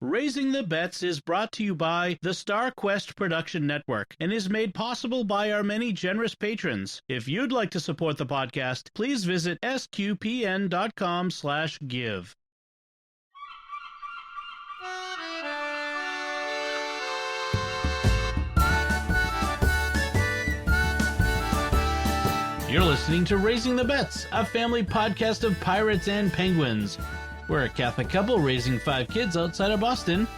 Raising the Bets is brought to you by the Star Quest Production Network and is made possible by our many generous patrons. If you'd like to support the podcast, please visit sqpn.com/give. You're listening to Raising the Bets, a family podcast of pirates and penguins. We're a Catholic couple raising 5 kids outside of Boston.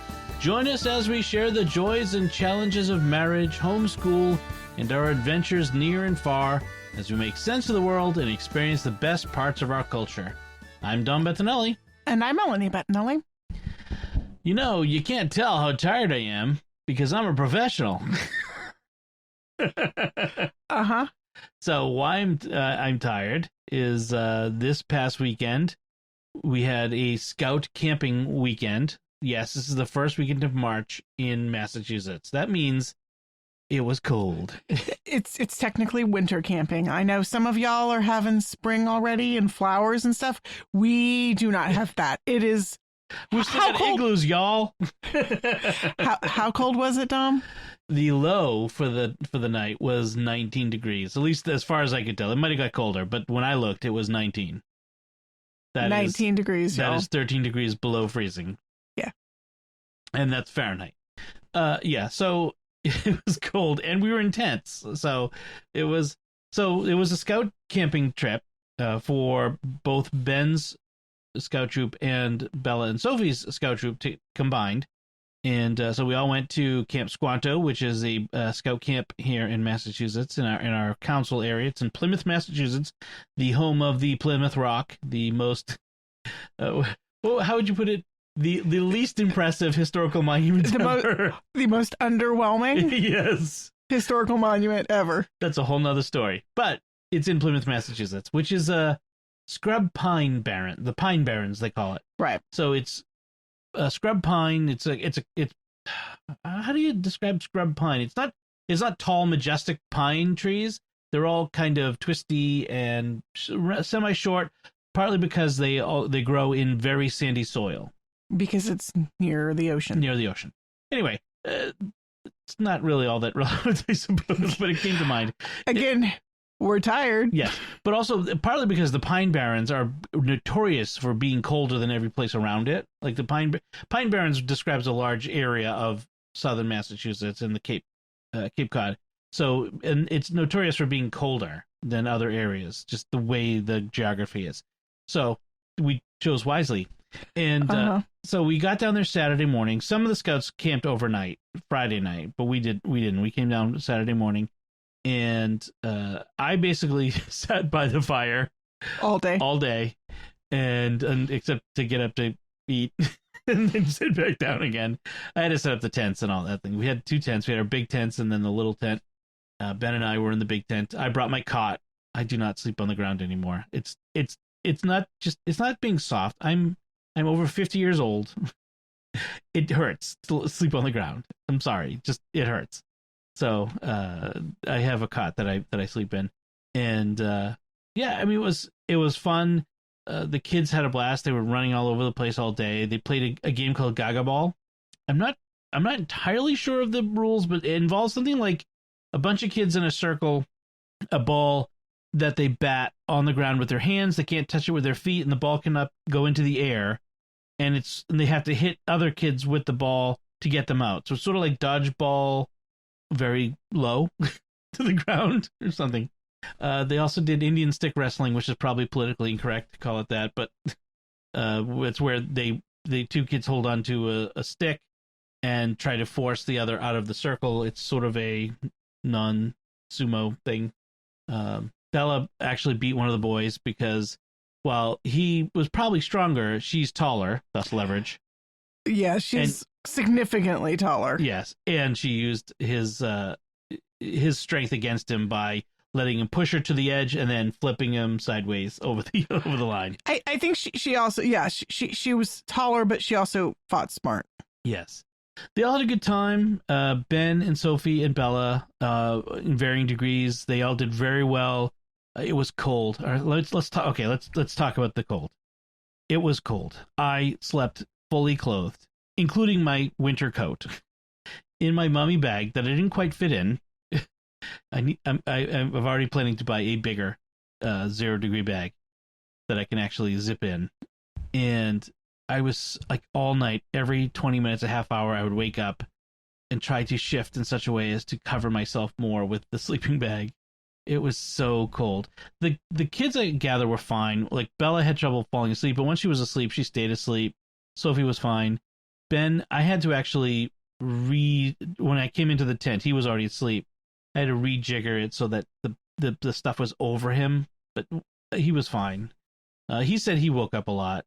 Join us as we share the joys and challenges of marriage, homeschool, and our adventures near and far as we make sense of the world and experience the best parts of our culture. I'm Don Bettinelli. And I'm Melanie Bettinelli. You know, you can't tell how tired I am because I'm a professional. Uh-huh. So why I'm tired is this past weekend, we had a scout camping weekend. Yes, this is the first weekend of March in Massachusetts. That means it was cold. It's technically winter camping. I know some of y'all are having spring already and flowers and stuff. We do not have that. It is... We've still got igloos, y'all. How cold was it, Dom? The low for the night was 19 degrees, at least as far as I could tell. It might have got colder, but when I looked, it was 19. That 19 degrees, y'all. That is 13 degrees below freezing. Yeah. And that's Fahrenheit. Yeah, so it was cold, and we were in tents. So it was a scout camping trip for both Ben's scout troop and Bella and Sophie's scout troop combined. And so we all went to Camp Squanto, which is a scout camp here in Massachusetts, in our council area. It's in Plymouth, Massachusetts, the home of the Plymouth Rock, the most, how would you put it? The least impressive historical monument ever. The most underwhelming yes. historical monument ever. That's a whole nother story. But it's in Plymouth, Massachusetts, which is a scrub pine barren, the Pine Barrens, they call it. Right. So it's scrub pine. It's how do you describe scrub pine? It's not tall, majestic pine trees. They're all kind of twisty and semi-short, partly because they grow in very sandy soil. Because it's near the ocean. Near the ocean. Anyway, it's not really all that relevant, I suppose, but it came to mind. Again, we're tired. Yes, but also partly because the Pine Barrens are notorious for being colder than every place around it. Like the Pine Barrens describes a large area of southern Massachusetts and the Cape Cod. So, and it's notorious for being colder than other areas, just the way the geography is. So we chose wisely. And so we got down there Saturday morning. Some of the scouts camped overnight, Friday night, but we didn't. We came down Saturday morning. And I basically sat by the fire all day, and except to get up to eat and then sit back down again. I had to set up the tents and all that thing. We had 2 tents. We had our big tents and then the little tent. Ben and I were in the big tent. I brought my cot. I do not sleep on the ground anymore. It's not being soft. I'm over 50 years old. It hurts to sleep on the ground. I'm sorry, just it hurts. So I have a cot that I sleep in, and yeah, I mean it was fun. The kids had a blast. They were running all over the place all day. They played a game called Gaga Ball. I'm not entirely sure of the rules, but it involves something like a bunch of kids in a circle, a ball that they bat on the ground with their hands. They can't touch it with their feet, and the ball cannot go into the air, and they have to hit other kids with the ball to get them out. So it's sort of like dodgeball, very low to the ground or something. They also did Indian stick wrestling, which is probably politically incorrect to call it that, but it's where the 2 kids hold on to a stick and try to force the other out of the circle. It's sort of a non-sumo thing. Bella actually beat one of the boys because while he was probably stronger, she's taller, thus leverage. Yeah, she's significantly taller. Yes, and she used his strength against him by letting him push her to the edge and then flipping him sideways over the line. I think she also, yeah, she was taller, but she also fought smart. Yes. They all had a good time. Ben and Sophie and Bella, in varying degrees, they all did very well. It was cold. All right, let's talk. Okay, let's talk about the cold. It was cold. I slept fully clothed including my winter coat, in my mummy bag that I didn't quite fit in. I'm already planning to buy a bigger 0 degree bag that I can actually zip in. And I was like all night, every 20 minutes, a half hour, I would wake up and try to shift in such a way as to cover myself more with the sleeping bag. It was so cold. The kids, I gather, were fine. Like, Bella had trouble falling asleep, but when she was asleep, she stayed asleep. Sophie was fine. Ben, I had to actually when I came into the tent, he was already asleep. I had to rejigger it so that the stuff was over him, but he was fine. He said he woke up a lot.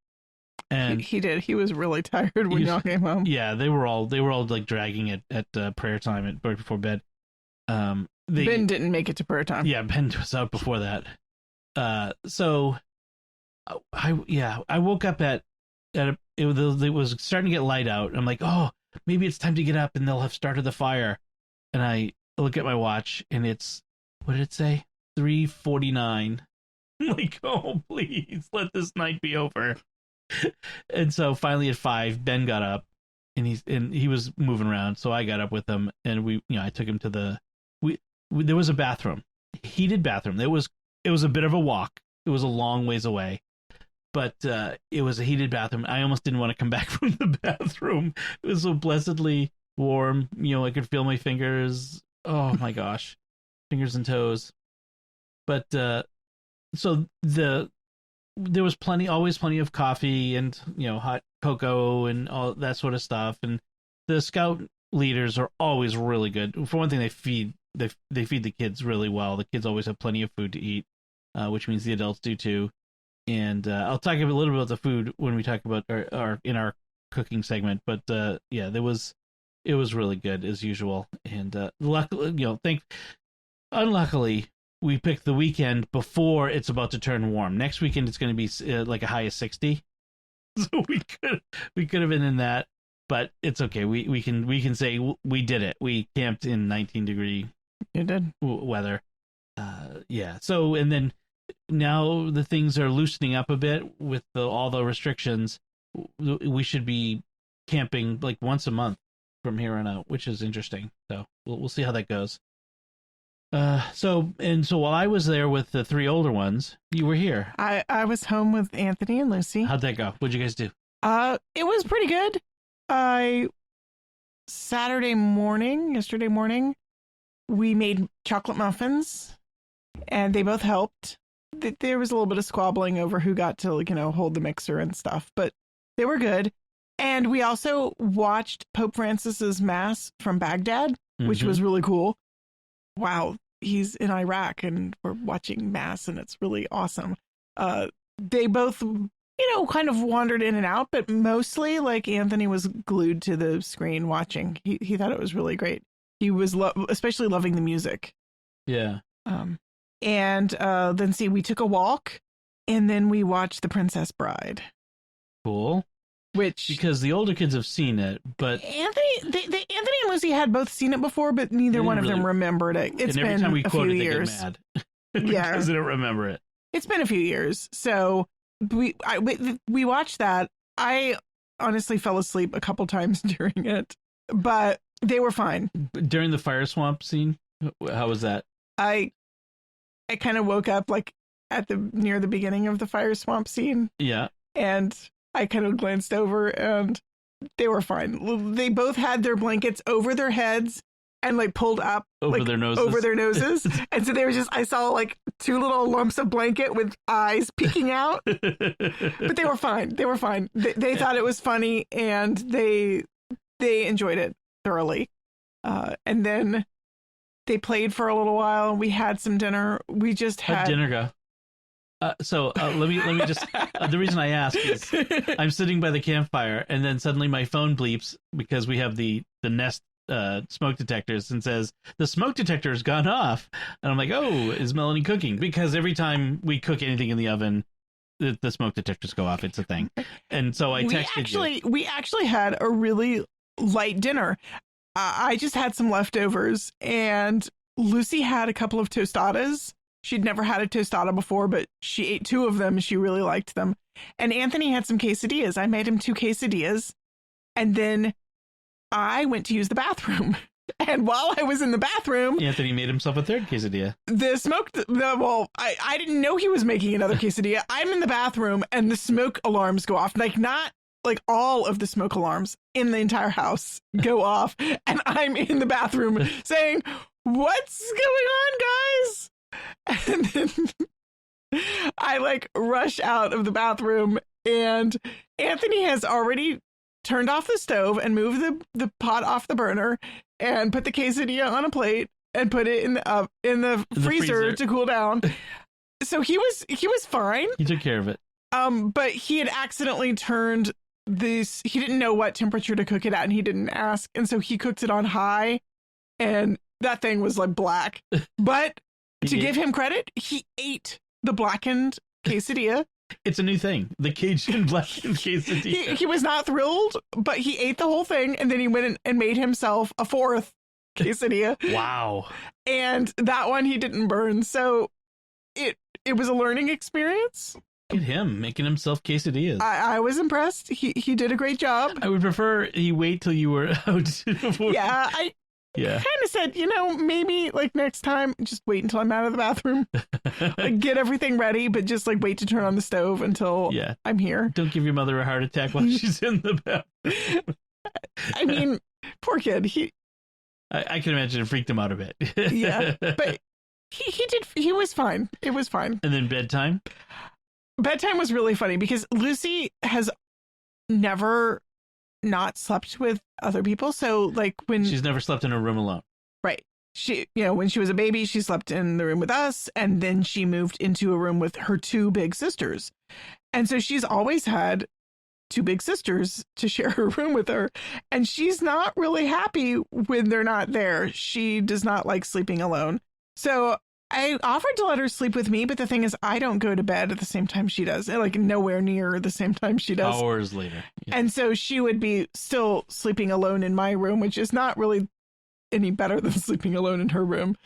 And he did. He was really tired when y'all came home. Yeah, they were all like dragging it at prayer time right before bed. Ben didn't make it to prayer time. Yeah, Ben was out before that. So I woke up it was starting to get light out. I'm like, oh, maybe it's time to get up and they'll have started the fire. And I look at my watch and it's, what did it say? 3:49. I'm like, oh, please let this night be over. And so finally at 5, Ben got up and he was moving around. So I got up with him and I took him to there was a bathroom, heated bathroom. It was a bit of a walk. It was a long ways away, but it was a heated bathroom. I almost didn't want to come back from the bathroom. It was so blessedly warm. I could feel my fingers. Oh my gosh, fingers and toes. But so there was always plenty of coffee and hot cocoa and all that sort of stuff. And the scout leaders are always really good. For one thing, they feed the kids really well. The kids always have plenty of food to eat, which means the adults do too. And I'll talk a little bit about the food when we talk about our cooking segment. But it was really good as usual. And luckily, unluckily, we picked the weekend before it's about to turn warm. Next weekend it's going to be like a high of 60. So we could have been in that, but it's okay. We can say we did it. We camped in 19-degree weather. So, and then now the things are loosening up a bit with all the restrictions. We should be camping like once a month from here on out, which is interesting. So we'll see how that goes. So while I was there with the 3 older ones, you were here. I was home with Anthony and Lucy. How'd that go? What'd you guys do? It was pretty good. Yesterday morning, we made chocolate muffins, and they both helped. There was a little bit of squabbling over who got to, hold the mixer and stuff, but they were good. And we also watched Pope Francis's Mass from Baghdad, which was really cool. Wow, he's in Iraq and we're watching Mass and it's really awesome. They both, kind of wandered in and out, but mostly like Anthony was glued to the screen watching. He thought it was really great. He was especially loving the music. Yeah. And then we took a walk and then we watched The Princess Bride. Cool. Because the older kids have seen it, but Anthony and Lucy had both seen it before, but neither one of them remembered it. It's been every time we quote it, they get mad because they don't remember it. It's been a few years, so we watched that. I honestly fell asleep a couple times during it, but they were fine. During the fire swamp scene, how was that? I kind of woke up like near the beginning of the fire swamp scene. Yeah, and I kind of glanced over and they were fine. They both had their blankets over their heads and like pulled up over their noses. And so they were I saw like 2 little lumps of blanket with eyes peeking out, but they were fine. They thought it was funny and they enjoyed it thoroughly. And then they played for a little while. We had some dinner. We just had dinner go. Let me just, the reason I ask is I'm sitting by the campfire and then suddenly my phone bleeps because we have the Nest smoke detectors and says the smoke detector has gone off. And I'm like, oh, is Melanie cooking? Because every time we cook anything in the oven, the smoke detectors go off. It's a thing. And so I texted you. We actually had a really light dinner. I just had some leftovers and Lucy had a couple of tostadas. She'd never had a tostada before, but she ate 2 of them. She really liked them. And Anthony had some quesadillas. I made him 2 quesadillas. And then I went to use the bathroom. And while I was in the bathroom, Anthony made himself a third quesadilla. I didn't know he was making another quesadilla. I'm in the bathroom and the smoke alarms go off. Like, not like all of the smoke alarms in the entire house go off. And I'm in the bathroom saying, what's going on, guys? And then I like rush out of the bathroom, and Anthony has already turned off the stove and moved the pot off the burner and put the quesadilla on a plate and put it in the freezer to cool down. So he was fine. He took care of it. But he had accidentally turned this. He didn't know what temperature to cook it at, and he didn't ask, and so he cooked it on high, and that thing was like black. But to give him credit, he ate the blackened quesadilla. It's a new thing. The Cajun blackened quesadilla. He was not thrilled, but he ate the whole thing, and then he went and made himself a fourth quesadilla. Wow. And that one he didn't burn. So it was a learning experience. Look at him making himself quesadillas. I was impressed. He did a great job. I would prefer he wait till you were out before. Yeah, I kind of said, maybe like next time, just wait until I'm out of the bathroom. Like, get everything ready, but just like wait to turn on the stove until I'm here. Don't give your mother a heart attack while she's in the bathroom. I mean, poor kid. I can imagine it freaked him out a bit. Yeah, but he was fine. It was fine. And then bedtime? Bedtime was really funny because Lucy has never not slept with other people. So like when she's never slept in a room alone. Right. She, when she was a baby, she slept in the room with us, and then she moved into a room with her two big sisters. And so she's always had two big sisters to share her room with her. And she's not really happy when they're not there. She does not like sleeping alone. So I offered to let her sleep with me, but the thing is, I don't go to bed at the same time she does, like nowhere near the same time she does. Hours later. Yeah. And so she would be still sleeping alone in my room, which is not really any better than sleeping alone in her room.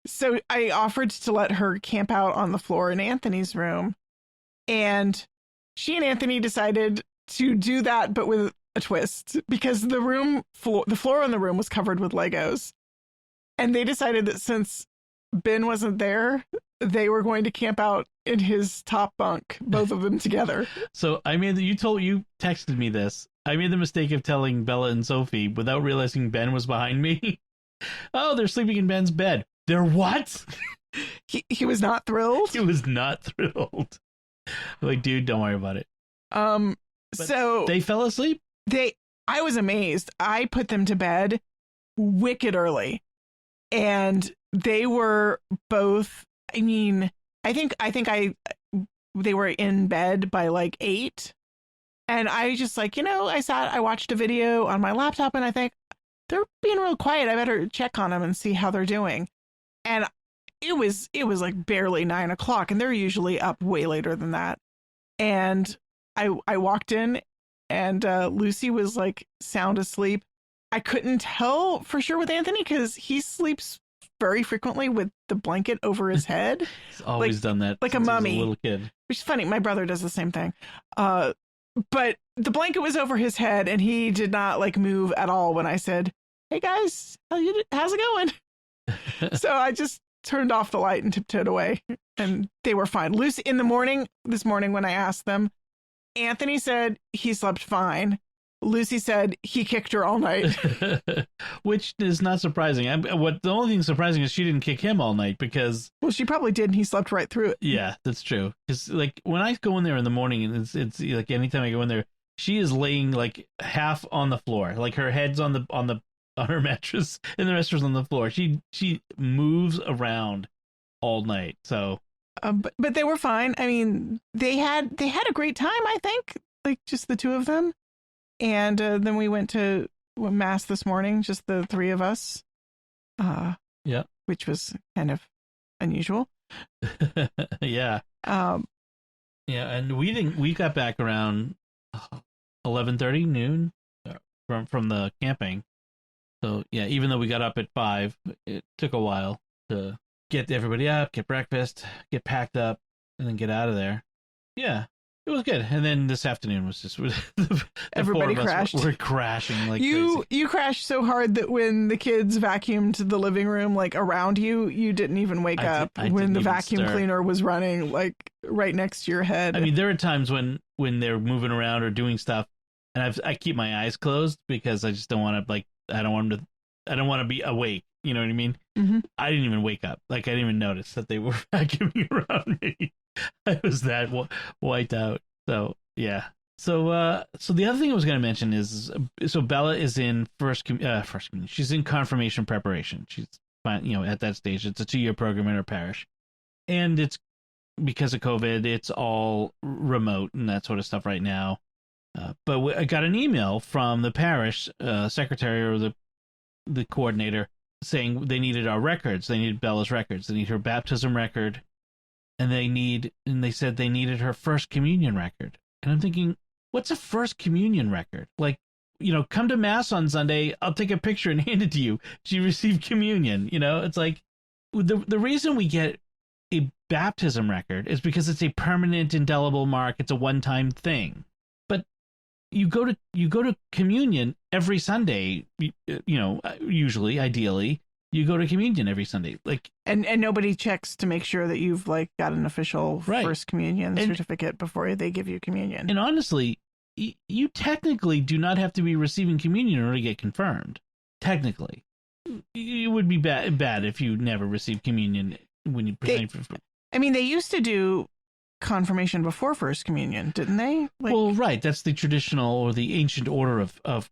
So I offered to let her camp out on the floor in Anthony's room. And she and Anthony decided to do that, but with a twist, because the floor in the room was covered with Legos. And they decided that since Ben wasn't there, they were going to camp out in his top bunk, both of them together. So you texted me this. I made the mistake of telling Bella and Sophie without realizing Ben was behind me. Oh, they're sleeping in Ben's bed. They're what? He was not thrilled. He was not thrilled. Like, dude, don't worry about it. But so they fell asleep. I was amazed. I put them to bed wicked early, and they were both, I think they were in bed by like 8. And I just like, I watched a video on my laptop, and I think they're being real quiet. I better check on them and see how they're doing. And it was like barely 9 o'clock, and they're usually up way later than that. And I walked in, and Lucy was like sound asleep. I couldn't tell for sure with Anthony because he sleeps very frequently with the blanket over his head. He's always done that, like a mummy. He was a little kid. Which is funny. My brother does the same thing. But the blanket was over his head, and he did not like move at all when I said, "Hey guys, how's it going?" So I just turned off the light and tiptoed away, and they were fine. Lucy, this morning when I asked them, Anthony said he slept fine. Lucy said he kicked her all night. Which is not surprising. The only thing surprising is she didn't kick him all night, because... Well, she probably did, and he slept right through it. Yeah, that's true. Because like when I go in there in the morning, and it's like anytime I go in there, she is laying like half on the floor, like her head's on her mattress, and the rest is on the floor. She moves around all night. So, but they were fine. I mean, they had a great time. I think, like just the two of them. And then we went to mass this morning, just the three of us. Yeah, which was kind of unusual. Yeah. Yeah, and we got back around 11:30 noon from the camping. So yeah, even though we got up at 5, it took a while to get everybody up, get breakfast, get packed up, and then get out of there. Yeah. It was good. And then this afternoon was just the Everybody four of us crashed. were crashing like you crazy. you crashed so hard that when the kids vacuumed the living room like around you, you didn't even wake up I when didn't the even vacuum stir. cleaner was running like right next to your head. I mean, there are times when they're moving around or doing stuff, and I keep my eyes closed because I just don't want to I don't want to be awake. You know what I mean? Mm-hmm. I didn't even wake up. Like I didn't even notice that they were vacuuming around me. I was that wiped out. So yeah. So the other thing I was going to mention is so Bella is in first communion. She's in confirmation preparation. She's at that stage. It's a 2-year program in her parish, and it's because of COVID. It's all remote and that sort of stuff right now. But I got an email from the parish secretary or the coordinator saying they needed our records. They needed Bella's records. They need her baptism record, and they said they needed her first communion record. And I'm thinking, what's a first communion record? Like, come to mass on Sunday. I'll take a picture and hand it to you. She received communion. It's like the reason we get a baptism record is because it's a permanent, indelible mark. It's a one-time thing. But you go to communion every Sunday. Usually, ideally, you go to communion every Sunday. Like, and nobody checks to make sure that you've got an official first communion certificate before they give you communion. And honestly, you technically do not have to be receiving communion in order to get confirmed. Technically, it would be bad if you never received communion when you present. I mean, they used to do confirmation before first communion, didn't they? Well, right. That's the traditional or the ancient order of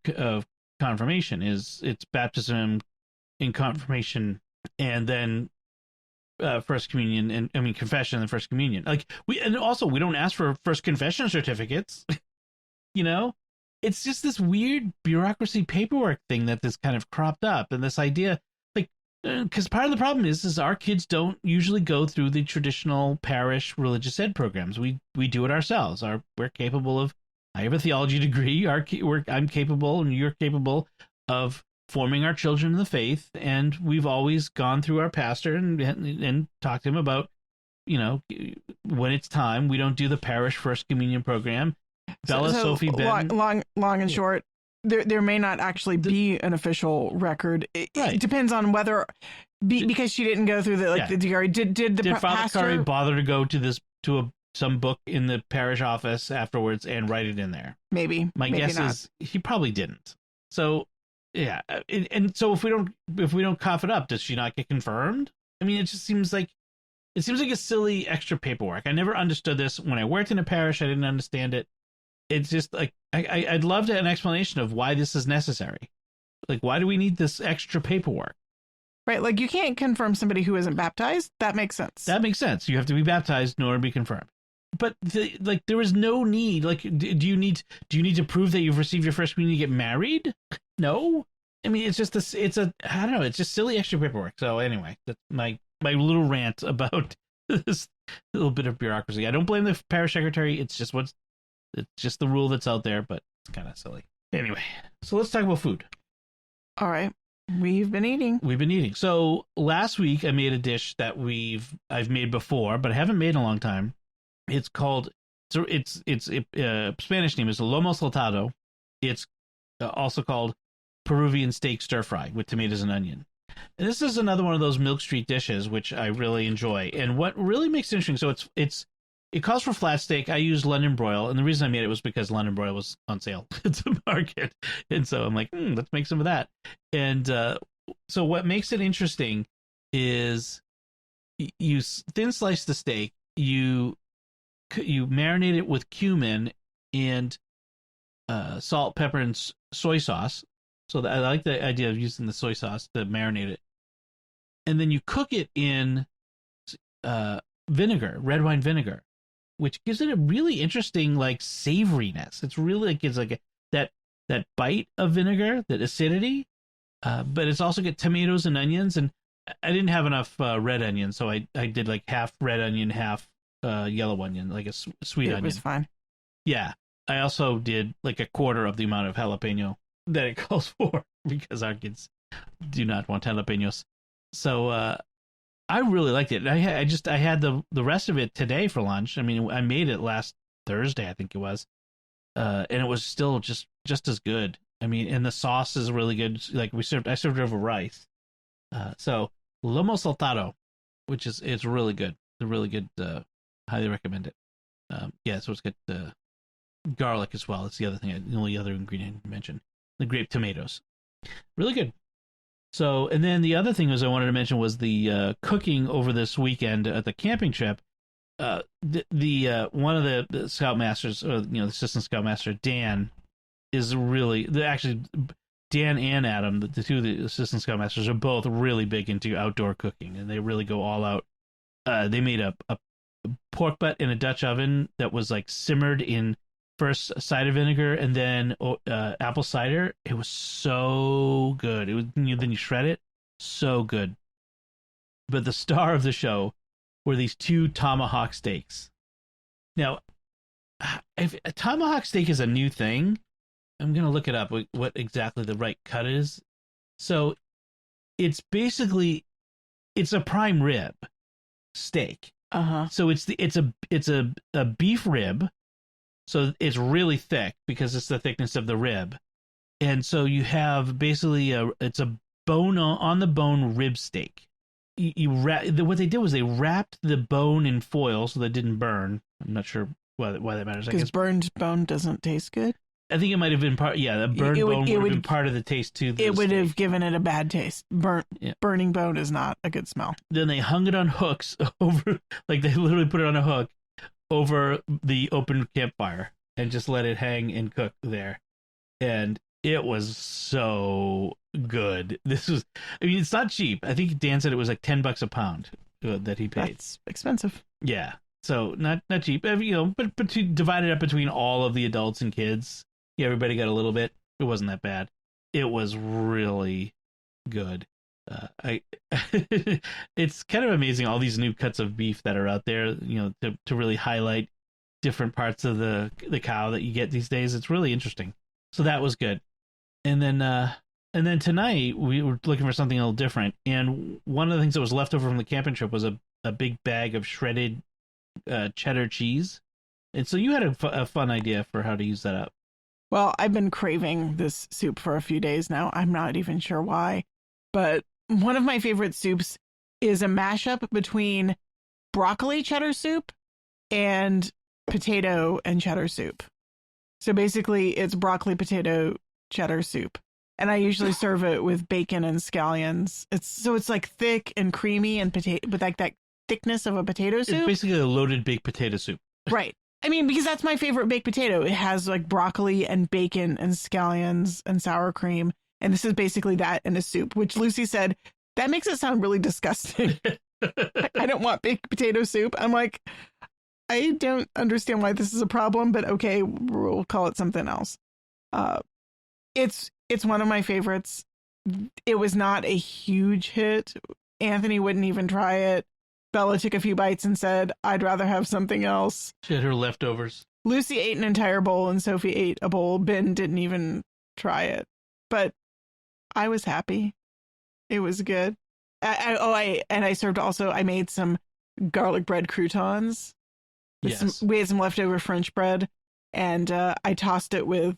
confirmation. It's baptism, in confirmation, and then first communion, and confession and first communion. We don't ask for first confession certificates. It's just this weird bureaucracy paperwork thing that this kind of cropped up, and this idea, because part of the problem is our kids don't usually go through the traditional parish religious ed programs. We do it ourselves. We're capable of. I have a theology degree. I'm capable, and you're capable of forming our children in the faith, and we've always gone through our pastor and talked to him about, when it's time. We don't do the parish first communion program. Bella, Sophie, Ben. Long and short, there may not actually be an official record. It depends on whether, because she didn't go through the DRE. Did Father pastor Curry bother to go to some book in the parish office afterwards and write it in there? Maybe. My guess is he probably didn't. So. Yeah, and so if we don't cough it up, does she not get confirmed? I mean, it just seems like a silly extra paperwork. I never understood this when I worked in a parish. I didn't understand it. It's just like I'd love to have an explanation of why this is necessary. Like, why do we need this extra paperwork? Right, like you can't confirm somebody who isn't baptized. That makes sense. That makes sense. You have to be baptized in order to be confirmed. But there is no need. Like, do you need to prove that you've received your first communion to get married? No. I mean, it's just I don't know. It's just silly extra paperwork. So anyway, that's my little rant about this little bit of bureaucracy. I don't blame the parish secretary. It's just the rule that's out there, but it's kind of silly. Anyway, so let's talk about food. All right. We've been eating. So last week I made a dish that I've made before, but I haven't made in a long time. It's called, its Spanish name is lomo saltado. It's also called Peruvian steak stir fry with tomatoes and onion. And this is another one of those Milk Street dishes, which I really enjoy. And what really makes it interesting, so it calls for flat steak. I use London broil, and the reason I made it was because London broil was on sale at the market. And so I'm like, let's make some of that. And so what makes it interesting is you thin slice the steak, you marinate it with cumin and salt, pepper, and soy sauce. So I like the idea of using the soy sauce to marinate it. And then you cook it in vinegar, red wine vinegar, which gives it a really interesting savoriness. It's really gives that bite of vinegar, that acidity, but it's also got tomatoes and onions. And I didn't have enough red onion, so I did half red onion, half yellow onion, like a sweet onion. It was fine. Yeah. I also did a quarter of the amount of jalapeno that it calls for because our kids do not want jalapenos. So I really liked it. I had the rest of it today for lunch. I mean, I made it last Thursday, I think it was. And it was still just as good. I mean, and the sauce is really good. Like I served it over rice. So lomo saltado, which is it's really good. It's really good. Highly recommend it. So it's got garlic as well. It's the other thing. The only other ingredient I mentioned. The grape tomatoes, really good. So, and then the other thing I wanted to mention was the cooking over this weekend at the camping trip. The one of the scoutmasters, or the assistant scoutmaster Dan, is really actually Dan and Adam, the two of the assistant scoutmasters, are both really big into outdoor cooking, and they really go all out. They made a pork butt in a Dutch oven that was like simmered in first cider vinegar and then apple cider. It was so good. It was then you shred it, so good. But the star of the show were these 2 tomahawk steaks. Now, if a tomahawk steak is a new thing, I'm gonna look it up. What exactly the right cut is. So, it's basically a prime rib steak. So it's a beef rib. So it's really thick because it's the thickness of the rib. And so you have basically it's a bone on the bone rib steak. What they did was they wrapped the bone in foil so that it didn't burn. I'm not sure why that matters. Because burned bone doesn't taste good. I think it might have been part. Yeah, the burned bone would have been part of the taste too. It would have given it a bad taste. Burning bone is not a good smell. Then they hung it on hooks over, like they literally put it on a hook over the open campfire and just let it hang and cook there. And it was so good. It's not cheap. I think Dan said it was like $10 a pound that he paid. That's expensive. Yeah. So not cheap, but divided up between all of the adults and kids. Yeah, everybody got a little bit. It wasn't that bad. It was really good. It's kind of amazing all these new cuts of beef that are out there, to really highlight different parts of the cow that you get these days. It's really interesting. So that was good. And then tonight we were looking for something a little different. And one of the things that was left over from the camping trip was a big bag of shredded cheddar cheese. And so you had a fun idea for how to use that up. Well, I've been craving this soup for a few days now. I'm not even sure why, but one of my favorite soups is a mashup between broccoli cheddar soup and potato and cheddar soup. So basically it's broccoli, potato, cheddar soup. And I usually serve it with bacon and scallions. It's like thick and creamy and with like that thickness of a potato soup. It's basically a loaded baked potato soup. Right. I mean, because that's my favorite baked potato. It has like broccoli and bacon and scallions and sour cream. And this is basically that in a soup, which Lucy said, that makes it sound really disgusting. I don't want baked potato soup. I'm like, I don't understand why this is a problem, but okay, we'll call it something else. It's one of my favorites. It was not a huge hit. Anthony wouldn't even try it. Bella took a few bites and said, I'd rather have something else. She had her leftovers. Lucy ate an entire bowl and Sophie ate a bowl. Ben didn't even try it. But I was happy. It was good. I served also, I made some garlic bread croutons. Yes. We had some leftover French bread and I tossed it with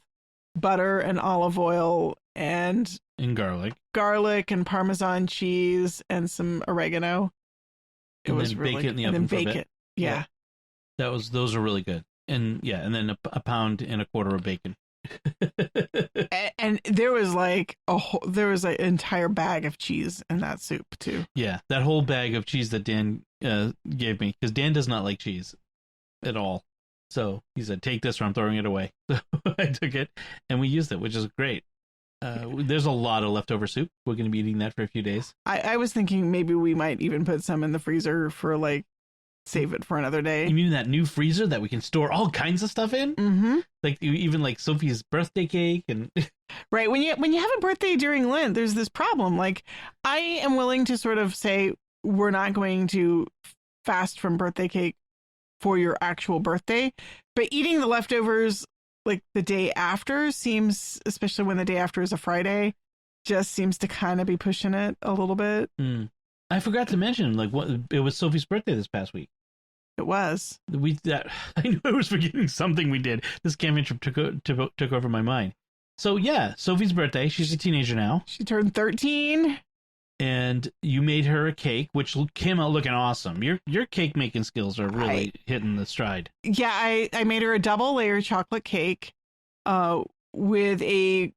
butter and olive oil and garlic and Parmesan cheese and some oregano. It was really bake it in the oven for a bit. Yeah. Those are really good. And and then a pound and a quarter of bacon. and there was like an entire bag of cheese in that soup too. Yeah, that whole bag of cheese that Dan gave me, because Dan does not like cheese at all. So he said, take this or I'm throwing it away. So I took it and we used it, which is great. There's a lot of leftover soup. We're going to be eating that for a few days. I was thinking maybe we might even put some in the freezer for save it for another day. You mean that new freezer that we can store all kinds of stuff in? Mm-hmm. Like even like Sophie's birthday cake and right. When you have a birthday during Lent, there's this problem. Like I am willing to sort of say we're not going to fast from birthday cake for your actual birthday, but eating the leftovers like the day after seems, especially when the day after is a Friday, just seems to kind of be pushing it a little bit. I forgot to mention, it was Sophie's birthday this past week. It was. I knew I was forgetting something we did. This camping trip took over my mind. So yeah, Sophie's birthday. She's a teenager now. She turned 13. And you made her a cake, which came out looking awesome. Your cake making skills are really hitting the stride. Yeah, I made her a double layer chocolate cake with a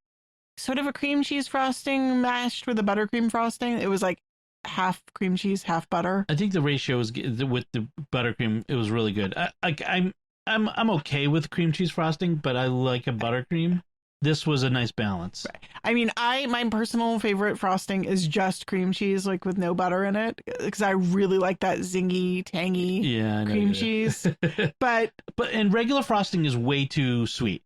sort of a cream cheese frosting mashed with a buttercream frosting. It was like half cream cheese, half butter. I think the ratio was with the buttercream. It was really good. I'm okay with cream cheese frosting, but I like a buttercream. This was a nice balance. Right. I mean, my personal favorite frosting is just cream cheese, like with no butter in it, because I really like that zingy, tangy cream cheese. But and regular frosting is way too sweet.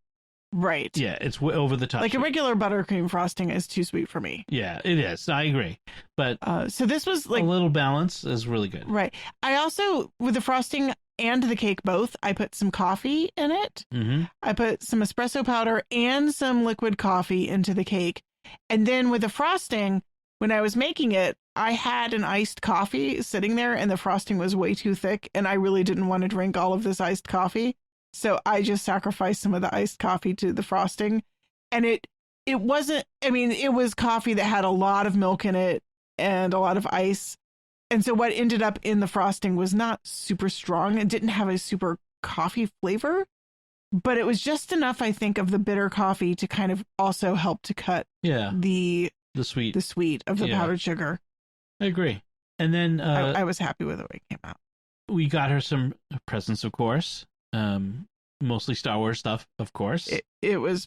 Right. Yeah, it's way over the top. Like a regular buttercream frosting is too sweet for me. Yeah, it is. I agree. But so this was like a little balance is really good. Right. I also, with the frosting and the cake both, I put some coffee in it. Mm-hmm. I put some espresso powder and some liquid coffee into the cake. And then with the frosting, when I was making it, I had an iced coffee sitting there and the frosting was way too thick. And I really didn't want to drink all of this iced coffee. So I just sacrificed some of the iced coffee to the frosting. And it wasn't, I mean, it was coffee that had a lot of milk in it and a lot of ice. And so what ended up in the frosting was not super strong. It didn't have a super coffee flavor, but it was just enough, I think, of the bitter coffee to kind of also help to cut the sweet of the powdered sugar. I agree. And then I was happy with the way it came out. We got her some presents, of course. Mostly Star Wars stuff, of course. It was,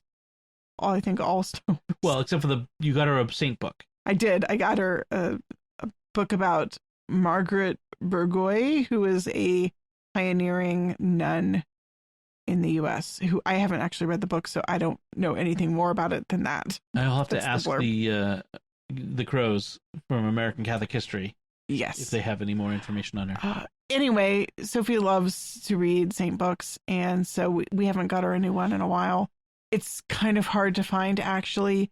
I think, all Star Wars. Well, except for you got her a saint book. I did. I got her a book about Margaret Bourgois, who is a pioneering nun in the U.S. who I haven't actually read the book, so I don't know anything more about it than that. I'll have to ask the Crows from American Catholic History. Yes, if they have any more information on her. Anyway, Sophie loves to read saint books, and so we haven't got her a new one in a while. It's kind of hard to find actually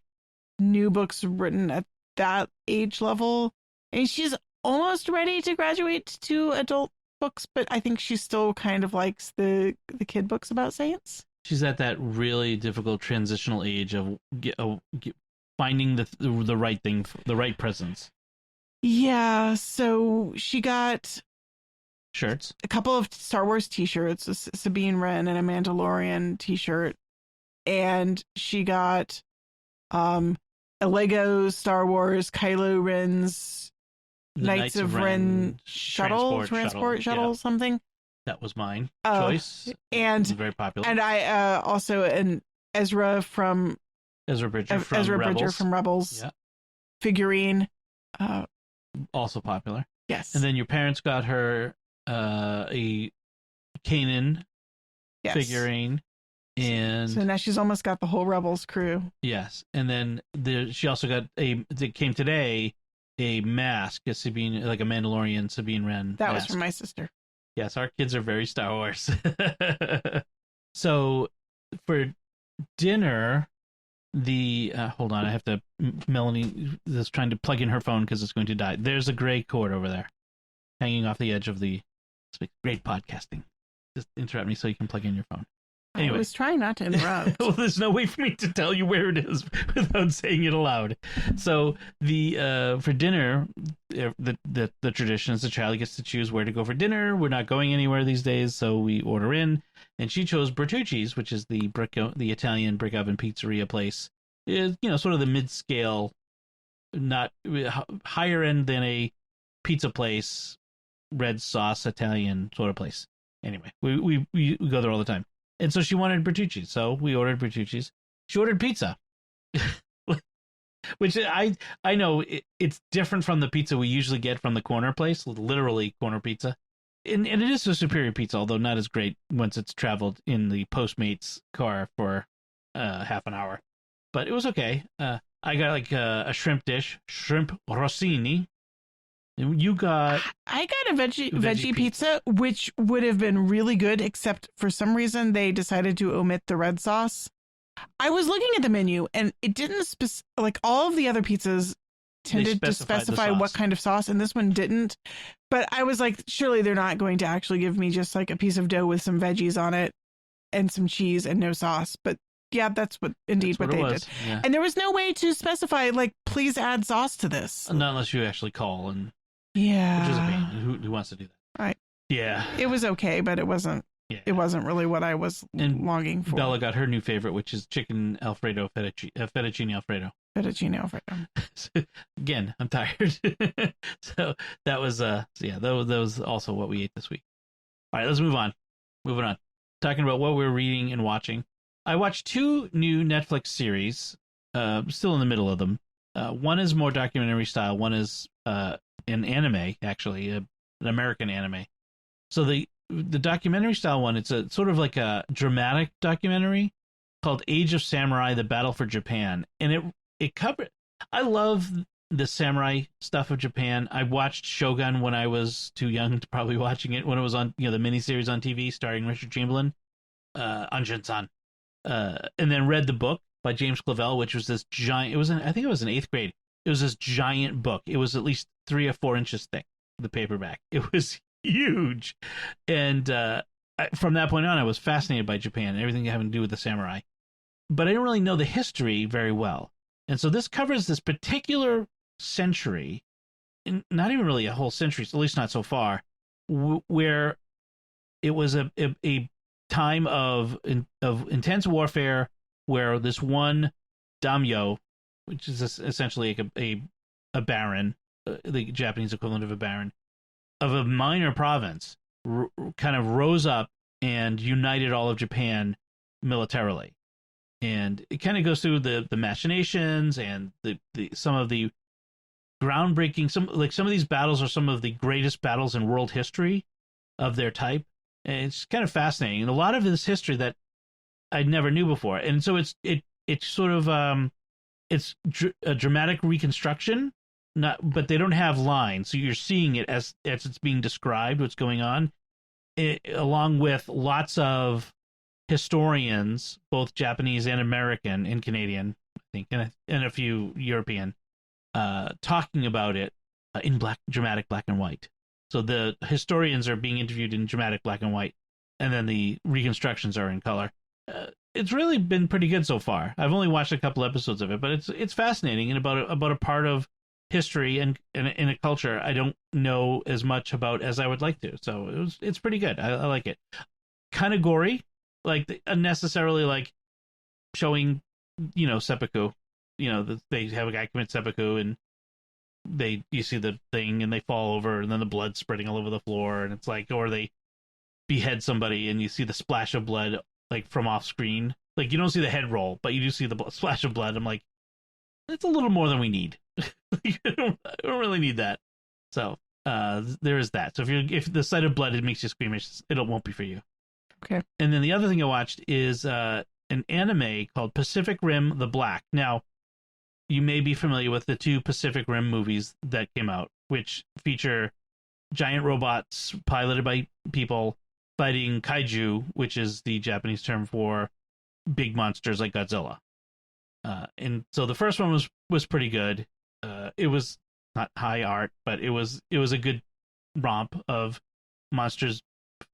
new books written at that age level, and she's almost ready to graduate to adult books, but I think she still kind of likes the kid books about saints. She's at that really difficult transitional age of finding the right thing, the right presents. Yeah, so she got shirts, a couple of Star Wars t-shirts, a Sabine Wren and a Mandalorian t-shirt, and she got a Lego Star Wars Kylo Ren's Knights of Ren transport shuttle, something. That was mine choice, and it was very popular. And I also an Ezra Bridger from Rebels figurine, also popular. Yes. And then your parents got her a Kanan figurine, and so now she's almost got the whole Rebels crew. Yes, and then she also got that came today. A mask, a Sabine, like a Mandalorian Sabine Wren. That was from my sister. Yes, our kids are very Star Wars. So for dinner, hold on, I have to. Melanie is trying to plug in her phone because it's going to die. There's a gray cord over there, hanging off the edge of the. Great podcasting. Just interrupt me so you can plug in your phone. Anyway. I was trying not to interrupt. Well, there's no way for me to tell you where it is without saying it aloud. So for dinner, the tradition is the child gets to choose where to go for dinner. We're not going anywhere these days, so we order in. And she chose Bertucci's, which is the Italian brick oven pizzeria place. Is sort of the mid-scale, not higher end than a pizza place, red sauce Italian sort of place. Anyway, we go there all the time. And so she wanted Bertucci's, so we ordered Bertucci's. She ordered pizza, which I know it's different from the pizza we usually get from the corner place, literally corner pizza. And it is a superior pizza, although not as great once it's traveled in the Postmates car for half an hour. But it was okay. I got like a shrimp dish, shrimp rossini. You got... I got a veggie pizza, which would have been really good, except for some reason they decided to omit the red sauce. I was looking at the menu, and it didn't like all of the other pizzas tended to specified the specify sauce. what kind of sauce, and this one didn't. But I was like, surely they're not going to actually give me just like a piece of dough with some veggies on it and some cheese and no sauce. But yeah, that's what they did. Yeah. And there was no way to specify, like, please add sauce to this. Not unless you actually call, and yeah, which is a pain. Who wants to do that? Right. Yeah. It was okay, but it wasn't. Yeah. It wasn't really what I was longing for. Bella got her new favorite, which is chicken Alfredo fettuccine Alfredo. Fettuccine Alfredo. Again, I'm tired. So that was that was also what we ate this week. All right, let's move on. Moving on. Talking about what we're reading and watching. I watched 2 new Netflix series. Still in the middle of them. One is more documentary style. One is an anime, actually, an American anime. So the documentary style one, it's a sort of like a dramatic documentary called Age of Samurai: The Battle for Japan, and it covered. I love the samurai stuff of Japan. I watched Shogun when I was too young to probably watching it when it was on, the miniseries on TV starring Richard Chamberlain, Anjin-san, and then read the book by James Clavell, which was this giant. I think it was in 8th grade. It was this giant book. It was at least 3 or 4 inches thick. The paperback. It was huge, and from that point on, I was fascinated by Japan and everything having to do with the samurai. But I didn't really know the history very well, and so this covers this particular century, not even really a whole century, at least not so far, where it was a time of intense warfare, where this one daimyo, which is essentially like a baron, the Japanese equivalent of a baron, of a minor province, kind of rose up and united all of Japan militarily. And it kind of goes through the machinations and the some of the groundbreaking, some of these battles are some of the greatest battles in world history of their type. And it's kind of fascinating, and a lot of this history that I never knew before. And so it's sort of it's a dramatic reconstruction, but they don't have lines, so you're seeing it as it's being described, what's going on, along with lots of historians, both Japanese and American and Canadian, I think, and a few European, talking about it in dramatic black and white. So the historians are being interviewed in dramatic black and white, and then the reconstructions are in color. It's really been pretty good so far. I've only watched a couple episodes of it, but it's fascinating, and about a part of history and in a culture I don't know as much about as I would like to. So it's pretty good. I like it. Kind of gory, like unnecessarily, like showing seppuku. They have a guy commit seppuku, and you see the thing and they fall over, and then the blood spreading all over the floor, and it's like, or they behead somebody and you see the splash of blood like from off screen. Like you don't see the head roll, but you do see the splash of blood. I'm like, it's a little more than we need. I don't really need that. So there is that. So if the sight of blood it makes you squeamish, it won't be for you. Okay. And then the other thing I watched is an anime called Pacific Rim: The Black. Now, you may be familiar with the 2 Pacific Rim movies that came out, which feature giant robots piloted by people fighting kaiju, which is the Japanese term for big monsters like Godzilla. And so the first one was pretty good. It was not high art, but it was a good romp of monsters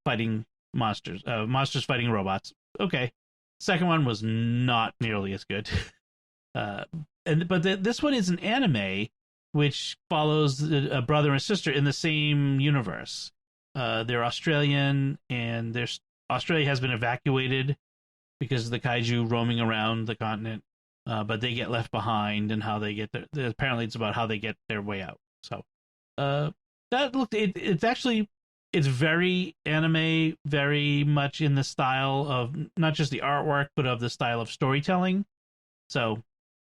fighting monsters, monsters fighting robots. Okay. Second one was not nearly as good. But this one is an anime which follows a brother and sister in the same universe. They're Australian, and Australia has been evacuated because of the kaiju roaming around the continent. But they get left behind, and how they get there. Apparently, it's about how they get their way out. So, it's very anime, very much in the style of not just the artwork, but of the style of storytelling. So,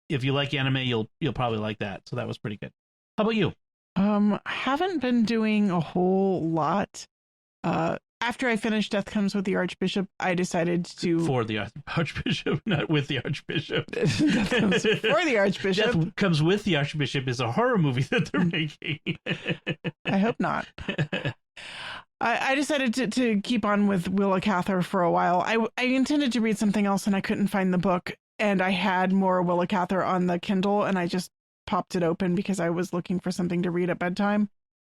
if you like anime, you'll probably like that. So that was pretty good. How about you? Haven't been doing a whole lot. After I finished Death Comes with the Archbishop, I decided to... For the Archbishop, not with the Archbishop. Death Comes for the Archbishop. Death Comes with the Archbishop is a horror movie that they're making. I hope not. I decided to keep on with Willa Cather for a while. I intended to read something else, and I couldn't find the book, and I had more Willa Cather on the Kindle, and I just popped it open because I was looking for something to read at bedtime.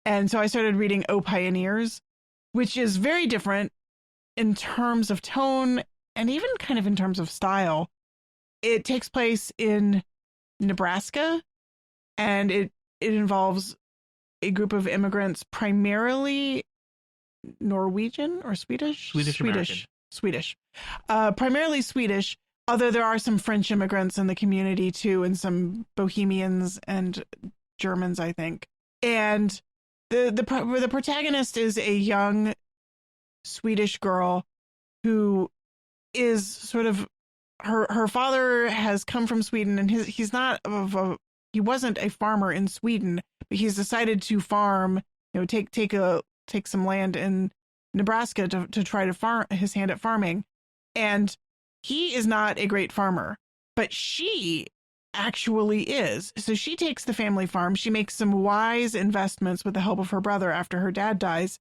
And so I started reading O Pioneers, which is very different in terms of tone and even kind of in terms of style. It takes place in Nebraska, and it involves a group of immigrants, primarily Norwegian or Swedish? Swedish. Primarily Swedish, although there are some French immigrants in the community too, and some Bohemians and Germans, I think. And the protagonist is a young Swedish girl who is sort of, her father has come from Sweden, and he wasn't a farmer in Sweden, but he's decided to farm, take some land in Nebraska to try to farm his hand at farming. And he is not a great farmer, but she actually is. So she takes the family farm. She makes some wise investments with the help of her brother after her dad dies.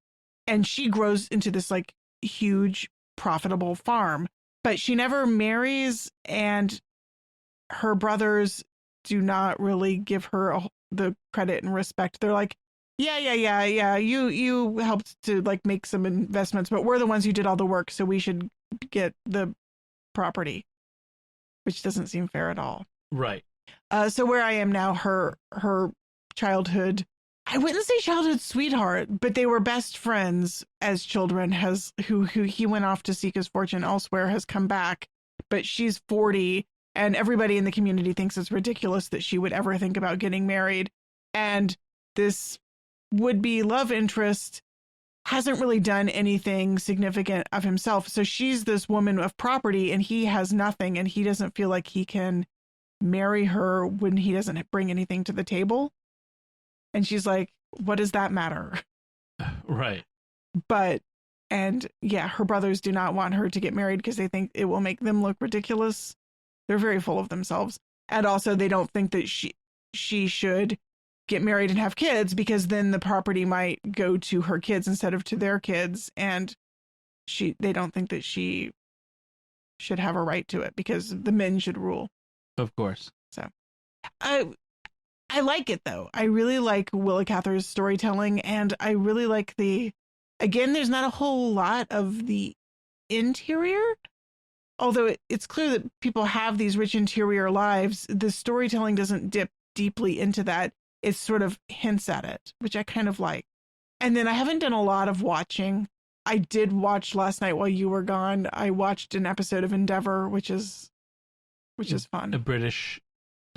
And she grows into this like huge, profitable farm, but she never marries. And her brothers do not really give her the credit and respect. They're like, yeah. You helped to like make some investments, but we're the ones who did all the work, so we should get the property, which doesn't seem fair at all. Right. So where I am now, her childhood, I wouldn't say childhood sweetheart, but they were best friends as children, who he went off to seek his fortune elsewhere, has come back, but she's 40, and everybody in the community thinks it's ridiculous that she would ever think about getting married. And this would-be love interest hasn't really done anything significant of himself. So she's this woman of property, and he has nothing, and he doesn't feel like he can marry her when he doesn't bring anything to the table. And she's like, what does that matter? Right. Her brothers do not want her to get married because they think it will make them look ridiculous. They're very full of themselves. And also they don't think that she should get married and have kids, because then the property might go to her kids instead of to their kids. And they don't think that she should have a right to it because the men should rule. Of course. So I like it though. I really like Willa Cather's storytelling, and I really like there's not a whole lot of the interior, although it's clear that people have these rich interior lives. The storytelling doesn't dip deeply into that. It sort of hints at it, which I kind of like. And then I haven't done a lot of watching. I did watch last night while you were gone. I watched an episode of Endeavor, which is fun. A British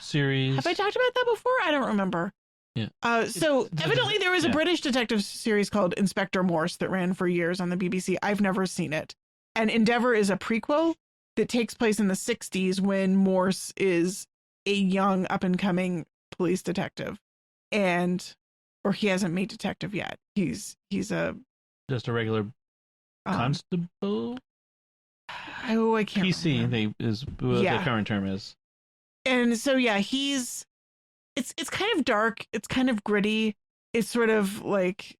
series. Have I talked about that before? I don't remember. Yeah. So evidently there was a British detective series called Inspector Morse that ran for years on the BBC. I've never seen it. And Endeavor is a prequel that takes place in the 60s when Morse is a young up-and-coming police detective. Or he hasn't made detective yet. He's just a regular constable. I can't PC remember. The current term is. And so it's kind of dark. It's kind of gritty. It's sort of like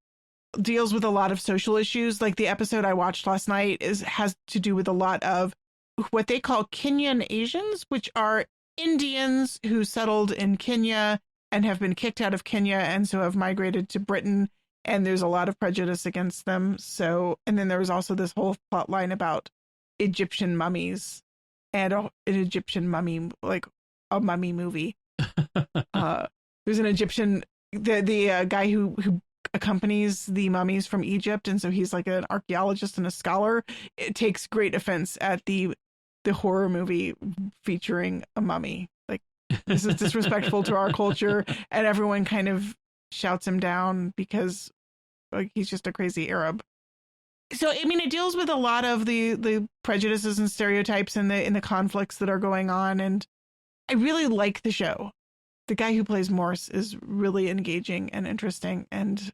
deals with a lot of social issues. Like the episode I watched last night has to do with a lot of what they call Kenyan Asians, which are Indians who settled in Kenya and have been kicked out of Kenya and so have migrated to Britain. And there's a lot of prejudice against them. So, and then there was also this whole plot line about Egyptian mummies and an Egyptian mummy, like a mummy movie. There's an Egyptian, the guy who accompanies the mummies from Egypt, and so he's like an archaeologist and a scholar. It takes great offense at the horror movie featuring a mummy. Like, this is disrespectful to our culture, and everyone kind of shouts him down because like he's just a crazy Arab. So I mean, it deals with a lot of the prejudices and stereotypes and the conflicts that are going on, and I really like the show. The guy who plays Morse is really engaging and interesting, and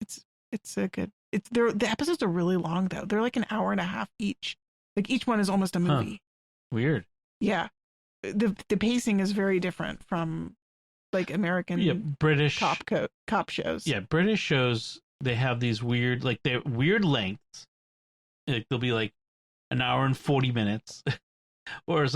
the episodes are really long though. They're like an hour and a half each. Like each one is almost a movie. Weird. Yeah. The pacing is very different from like American British cop shows. Yeah, British shows, they have these weird, like they're weird lengths. Like they'll be like an hour and 40 minutes or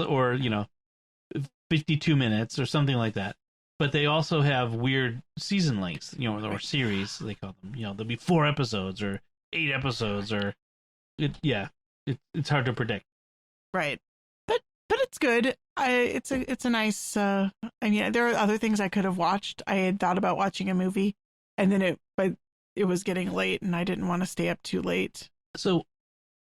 52 minutes or something like that. but they also have weird season lengths, or series they call them. There'll be 4 episodes or 8 episodes, or it's hard to predict. Right. But it's good. It's a nice. I mean, there are other things I could have watched. I had thought about watching a movie, and then it was getting late, and I didn't want to stay up too late. So,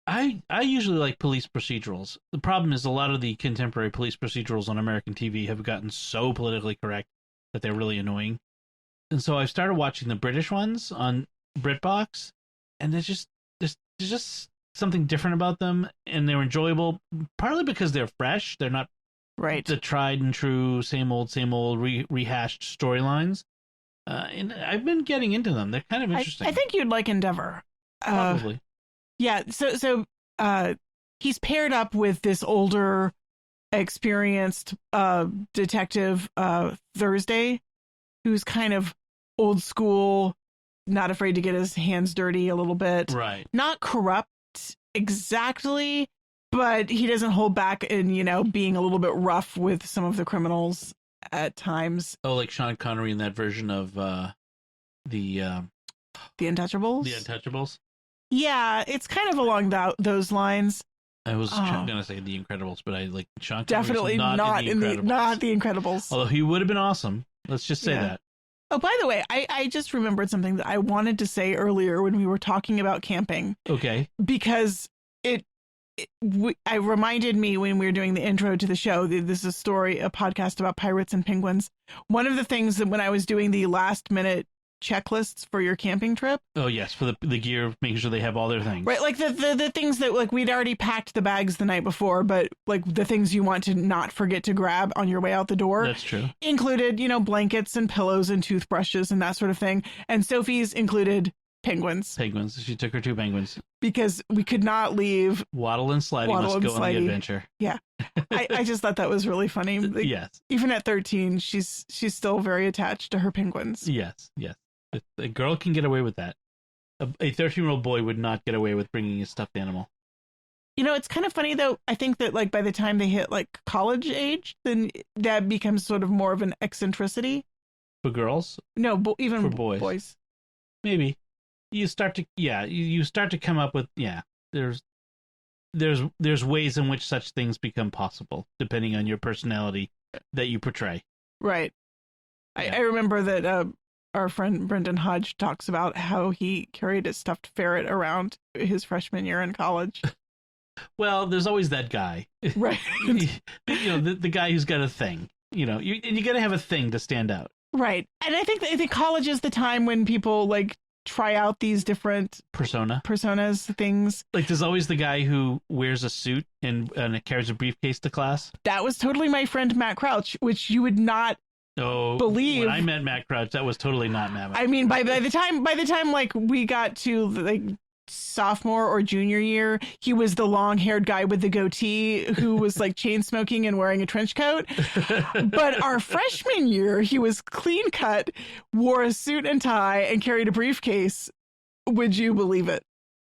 I usually like police procedurals. The problem is a lot of the contemporary police procedurals on American TV have gotten so politically correct that they're really annoying. And so I started watching the British ones on BritBox, and there's just something different about them, and they're enjoyable, partly because they're fresh. They're not the tried and true same old rehashed storylines. And I've been getting into them. They're kind of interesting. I think you'd like Endeavor. Probably. Yeah. So he's paired up with this older, experienced detective, Thursday, who's kind of old school, not afraid to get his hands dirty a little bit. Right. Not corrupt exactly, but he doesn't hold back in, being a little bit rough with some of the criminals at times. Oh, like Sean Connery in that version of the Untouchables? The Untouchables? Yeah, it's kind of along those lines. I was going to say The Incredibles, but I like Sean Connery. Definitely not the Incredibles. Although he would have been awesome. Let's just say that. Oh, by the way, I just remembered something that I wanted to say earlier when we were talking about camping. Okay. Because it reminded me when we were doing the intro to the show. This is a podcast about pirates and penguins. One of the things that when I was doing the last minute checklists for your camping trip. Oh yes, for the gear, making sure they have all their things. Right, like the things that like we'd already packed the bags the night before, but like the things you want to not forget to grab on your way out the door. That's true. Included, blankets and pillows and toothbrushes and that sort of thing. And Sophie's included penguins. Penguins. She took her 2 penguins. Because we could not leave Waddle and Slidey must go on the adventure. Yeah. I just thought that was really funny. Like, yes. Even at 13, she's still very attached to her penguins. Yes. A girl can get away with that. A 13-year-old boy would not get away with bringing a stuffed animal. It's kind of funny, though. I think that like by the time they hit like college age, then that becomes sort of more of an eccentricity. For girls? No, even for boys. Maybe. You start to come up with, there's ways in which such things become possible, depending on your personality that you portray. Right. Yeah. I remember that our friend Brendan Hodge talks about how he carried a stuffed ferret around his freshman year in college. Well, there's always that guy. Right. the guy who's got a thing, you got to have a thing to stand out. Right. And I think college is the time when people like try out these different personas things. Like there's always the guy who wears a suit and carries a briefcase to class. That was totally my friend Matt Crouch, which you would not believe. When I met Matt Crouch, that was totally not Matt. I mean, by the time like we got to like sophomore or junior year, he was the long-haired guy with the goatee who was like chain smoking and wearing a trench coat. But our freshman year, he was clean cut, wore a suit and tie, and carried a briefcase. Would you believe it?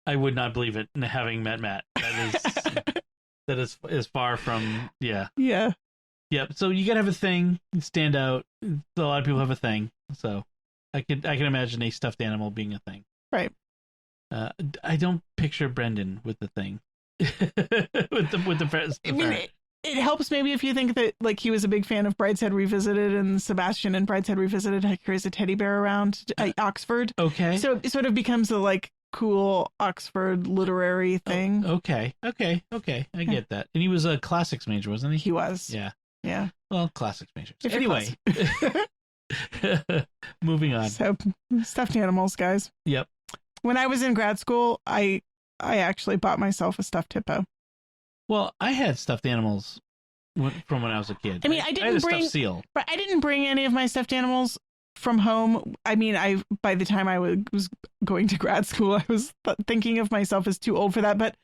I would not believe it. Having met Matt, that is far from Yeah. Yep. So you gotta have a thing, stand out. A lot of people have a thing, so I can imagine a stuffed animal being a thing. Right. I don't picture Brendan with the thing. with the I mean, it helps maybe if you think that like he was a big fan of Brideshead Revisited, and Sebastian in Brideshead Revisited carries a teddy bear around Oxford. Okay. So it sort of becomes a like cool Oxford literary thing. Okay. I get that. And he was a classics major, wasn't he? He was. Yeah. Well, classics majors. If anyway. Moving on. So stuffed animals, guys. Yep. When I was in grad school, I actually bought myself a stuffed hippo. Well, I had stuffed animals from when I was a kid. I mean, I had a stuffed seal. But I didn't bring any of my stuffed animals from home. I mean, by the time I was going to grad school, I was thinking of myself as too old for that. But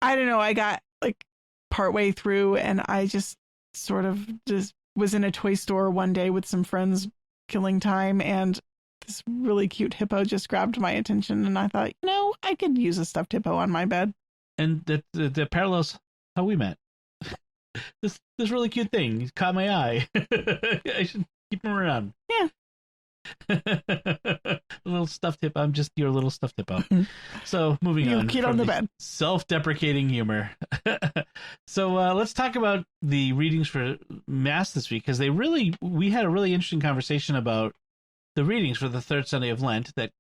I don't know. I got like partway through, and I just sort of just was in a toy store one day with some friends killing time, and this really cute hippo just grabbed my attention, and I thought, I could use a stuffed hippo on my bed. And that parallels how we met. This really cute thing caught my eye. Keep them around. Yeah. A little stuffed hippo. I'm just your little stuffed hippo. So moving on. Kid on the bed. Self-deprecating humor. So let's talk about the readings for Mass this week, because we had a really interesting conversation about the readings for the third Sunday of Lent that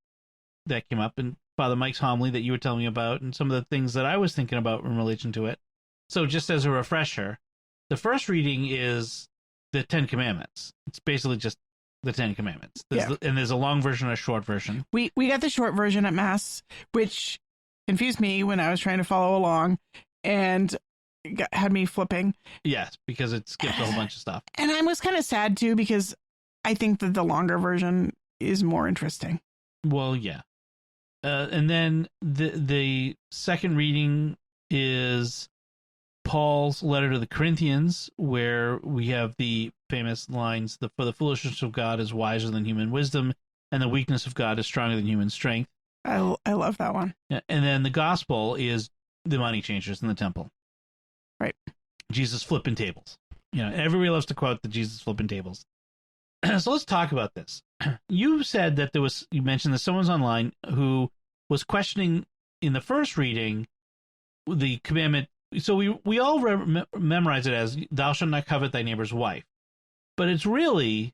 came up, and Father Mike's homily that you were telling me about, and some of the things that I was thinking about in relation to it. So just as a refresher, the first reading is the Ten Commandments. It's basically just the Ten Commandments. And there's a long version and a short version. We got the short version at Mass, which confused me when I was trying to follow along and had me flipping. Yes, because it skips a whole bunch of stuff. And I was kind of sad too, because I think that the longer version is more interesting. Well, yeah. And then the second reading is Paul's letter to the Corinthians, where we have the famous lines, for the foolishness of God is wiser than human wisdom, and the weakness of God is stronger than human strength. I love that one. Yeah, and then the gospel is the money changers in the temple. Right. Jesus flipping tables. Everybody loves to quote the Jesus flipping tables. So let's talk about this. You said that you mentioned that someone's online who was questioning in the first reading the commandment. So we all memorize it as thou shalt not covet thy neighbor's wife. But it's really,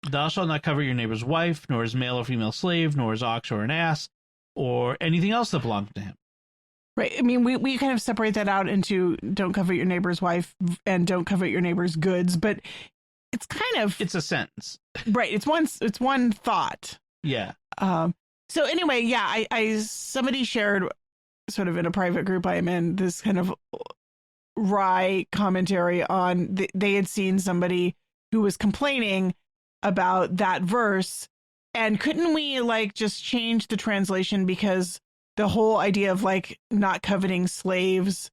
thou shalt not covet your neighbor's wife, nor his male or female slave, nor his ox or an ass, or anything else that belongs to him. Right. I mean, we kind of separate that out into don't covet your neighbor's wife and don't covet your neighbor's goods, but it's kind of... It's a sentence. Right. It's one thought. Yeah. So anyway, yeah, somebody shared sort of in a private group I am in this kind of wry commentary on, they had seen somebody who was complaining about that verse, and couldn't we just change the translation, because the whole idea of not coveting slaves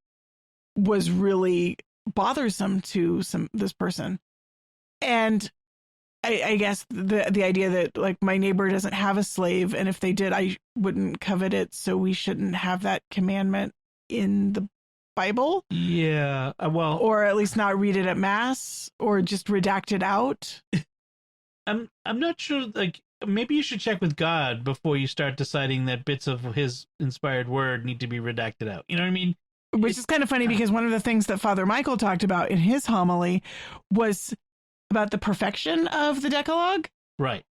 was really bothersome to this person. And I guess the idea that my neighbor doesn't have a slave, and if they did, I wouldn't covet it, so we shouldn't have that commandment in the Bible. Yeah, well, or at least not read it at Mass, or just redact it out. I'm not sure. Maybe you should check with God before you start deciding that bits of His inspired word need to be redacted out. You know what I mean? Which is kind of funny, because one of the things that Father Michael talked about in his homily was about the perfection of the Decalogue. Right.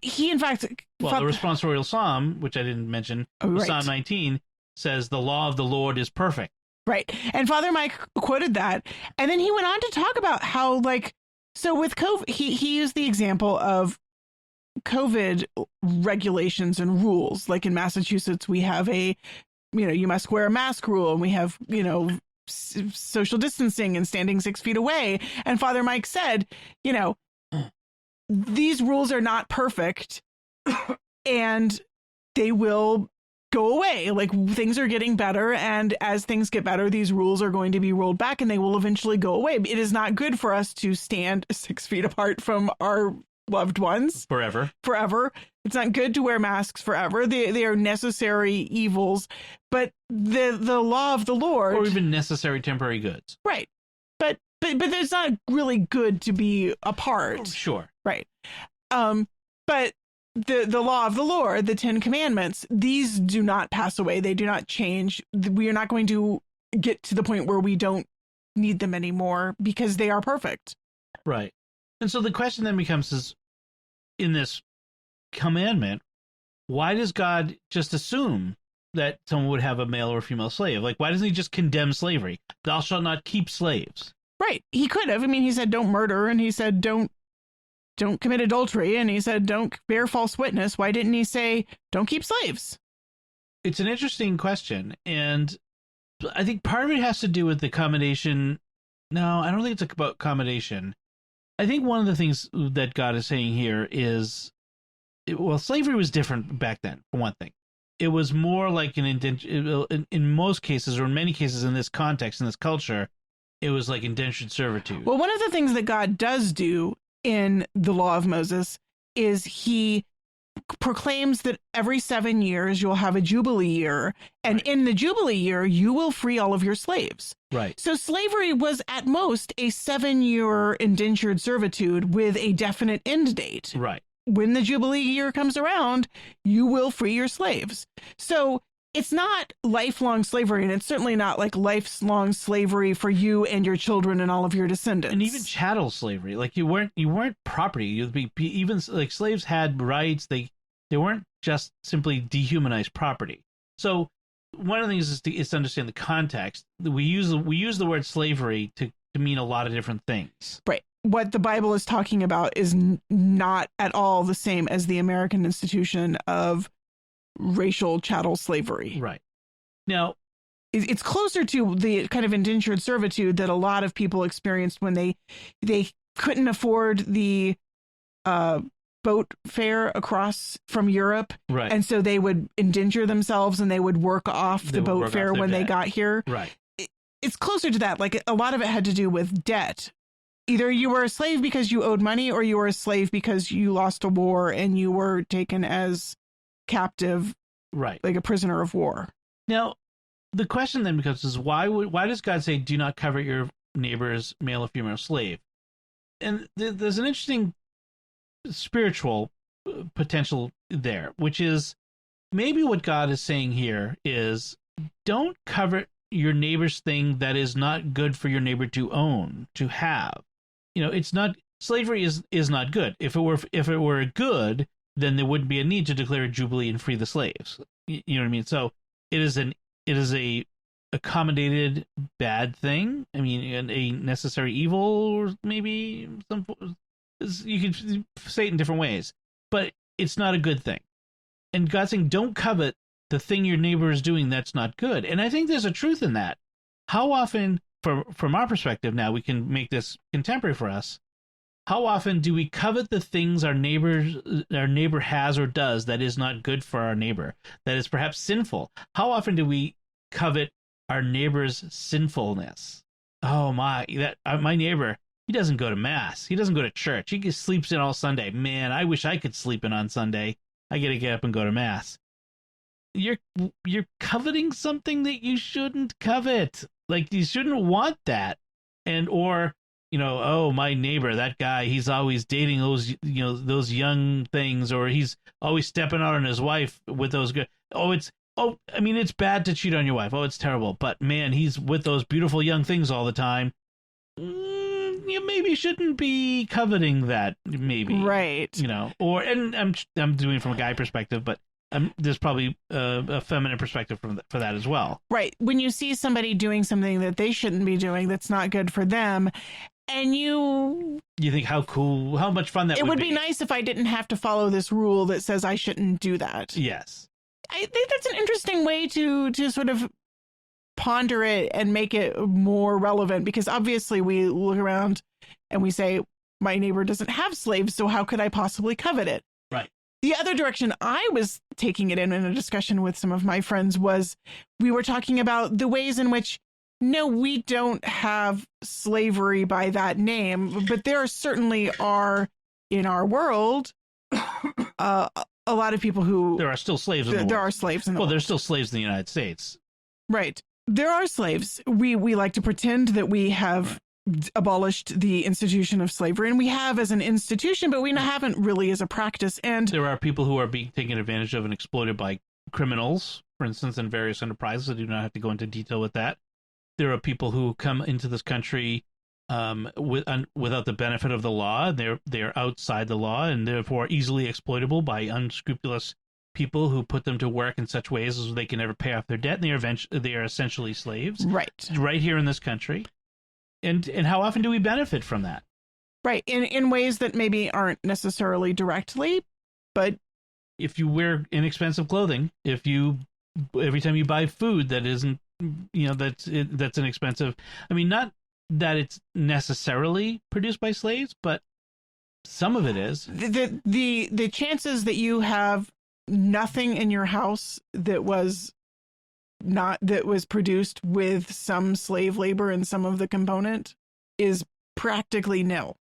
He, in fact... the responsorial psalm, which I didn't mention, Psalm 19, says the law of the Lord is perfect. Right. And Father Mike quoted that. And then he went on to talk about how, so with COVID, he used the example of COVID regulations and rules. Like in Massachusetts, we have you must wear a mask rule, and we have, social distancing and standing 6 feet away. And Father Mike said, these rules are not perfect and they will go away. Things are getting better. And as things get better, these rules are going to be rolled back and they will eventually go away. It is not good for us to stand 6 feet apart from our loved ones forever. It's not good to wear masks forever. They are necessary evils, but the law of the Lord, or even necessary temporary goods. Right. But it's not really good to be apart. Oh, sure. Right. But the law of the Lord, the 10 Commandments, these do not pass away. They do not change. We are not going to get to the point where we don't need them anymore, because they are perfect. Right. And so the question then becomes, is in this commandment, why does God just assume that someone would have a male or female slave? Why doesn't he just condemn slavery? Thou shalt not keep slaves. Right. He could have. I mean, he said, don't murder. And he said, don't commit adultery. And he said, don't bear false witness. Why didn't he say, don't keep slaves? It's an interesting question. And I think part of it has to do with the accommodation. No, I don't think it's about accommodation. I think one of the things that God is saying here is, slavery was different back then, for one thing. It was more like in most cases, or in many cases in this context, in this culture, it was like indentured servitude. Well, one of the things that God does do in the law of Moses is he proclaims that every 7 years you'll have a Jubilee year. And Right. in the Jubilee year, you will free all of your slaves. Right. So slavery was at most a 7-year indentured servitude with a definite end date. Right. When the Jubilee year comes around, you will free your slaves. So it's not lifelong slavery, and it's certainly not like lifelong slavery for you and your children and all of your descendants. And even chattel slavery, like you weren't property. You'd be even like slaves had rights. They weren't just simply dehumanized property. So one of the things is to understand the context. We use the word slavery to mean a lot of different things. Right. What the Bible is talking about is not at all the same as the American institution of racial chattel slavery. Right. Now, it's closer to the kind of indentured servitude that a lot of people experienced when they couldn't afford the boat fare across from Europe. right. And so they would indenture themselves and they would work off They the would boat work off fare their when they debt. got here. Right. It's closer to that. Like a lot of it had to do with debt. Either you were a slave because you owed money, or you were a slave because you lost a war and you were taken as captive, Right. like a prisoner of war. Now, the question then becomes is why does God say do not covet your neighbor's male or female slave? And there's an interesting spiritual potential there, which is maybe what God is saying here is don't covet your neighbor's thing that is not good for your neighbor to own, to have. It's not slavery is not good. If it were good, then there wouldn't be a need to declare a jubilee and free the slaves. You know what I mean? So it is a accommodated bad thing. I mean, a necessary evil, or maybe you could say it in different ways, but it's not a good thing. And God's saying, don't covet the thing your neighbor is doing that's not good. And I think there's a truth in that. How often, from our perspective now, we can make this contemporary for us. How often do we covet the things our neighbor has or does that is not good for our neighbor, that is perhaps sinful? How often do we covet our neighbor's sinfulness? Oh my neighbor, he doesn't go to mass. He doesn't go to church. He just sleeps in all Sunday. Man, I wish I could sleep in on Sunday. I got to get up and go to mass. You're coveting something that you shouldn't covet. Like, you shouldn't want that. Or oh, my neighbor, that guy, he's always dating those young things, or he's always stepping out on his wife with those good. It's bad to cheat on your wife. Oh, it's terrible. But man, he's with those beautiful young things all the time. You maybe shouldn't be coveting that. Maybe. Right. And I'm doing it from a guy perspective, but there's probably a feminine perspective for that as well. Right. When you see somebody doing something that they shouldn't be doing, that's not good for them, and you think how much fun that would be. It would be nice if I didn't have to follow this rule that says I shouldn't do that. Yes. I think that's an interesting way to sort of ponder it and make it more relevant, because obviously we look around and we say, my neighbor doesn't have slaves, so how could I possibly covet it? Right. The other direction I was taking it in a discussion with some of my friends was we were talking about the ways in which, no, we don't have slavery by that name, but there certainly are in our world a lot of people who... There are still slaves in the world. There are slaves in the world. Well, there's still slaves in the United States. Right. There are slaves. We like to pretend that we have abolished the institution of slavery, and we have as an institution, but we haven't really as a practice. And there are people who are being taken advantage of and exploited by criminals, for instance, in various enterprises. I do not have to go into detail with that. There are people who come into this country without the benefit of the law. They're outside the law and therefore easily exploitable by unscrupulous people who put them to work in such ways as they can never pay off their debt. And they are essentially slaves, right here in this country. And how often do we benefit from that? Right, in ways that maybe aren't necessarily directly, but if you wear inexpensive clothing, every time you buy food that isn't, that's inexpensive. I mean, not that it's necessarily produced by slaves, but some of it is. The chances that you have nothing in your house that was produced with some slave labor in some of the component is practically nil.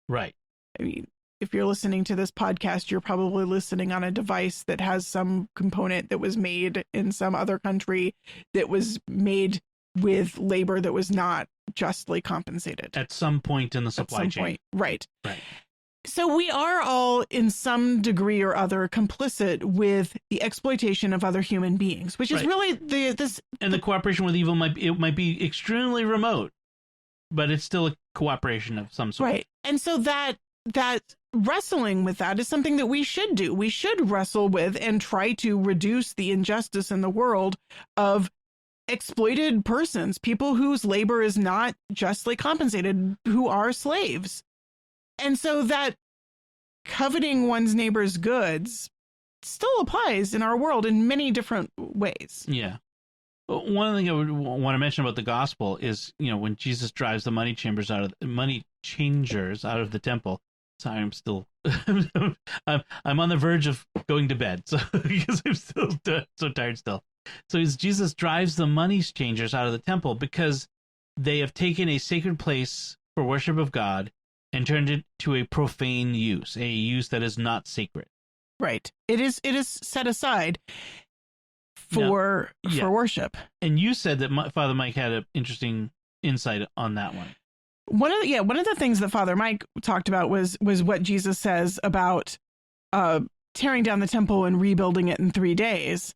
Right. I mean, if you're listening to this podcast, you're probably listening on a device that has some component that was made in some other country, that was made with labor that was not justly compensated. At some point in the supply chain. Point. Right. Right. So we are all in some degree or other complicit with the exploitation of other human beings, which is really the cooperation with evil might be extremely remote, but it's still a cooperation of some sort. Right. And so that wrestling with that is something that we should do. We should wrestle with and try to reduce the injustice in the world of exploited persons, people whose labor is not justly compensated, who are slaves. And so that coveting one's neighbor's goods still applies in our world in many different ways. Yeah. One thing I would want to mention about the gospel is, when Jesus drives the money changers out of the temple. Sorry, I'm still, I'm on the verge of going to bed, so because I'm still so tired still. So Jesus drives the money changers out of the temple because they have taken a sacred place for worship of God and turned it to a profane use, a use that is not sacred. Right. It is set aside for worship. And you said that Father Mike had an interesting insight on that one. One of the things that Father Mike talked about was what Jesus says about tearing down the temple and rebuilding it in 3 days.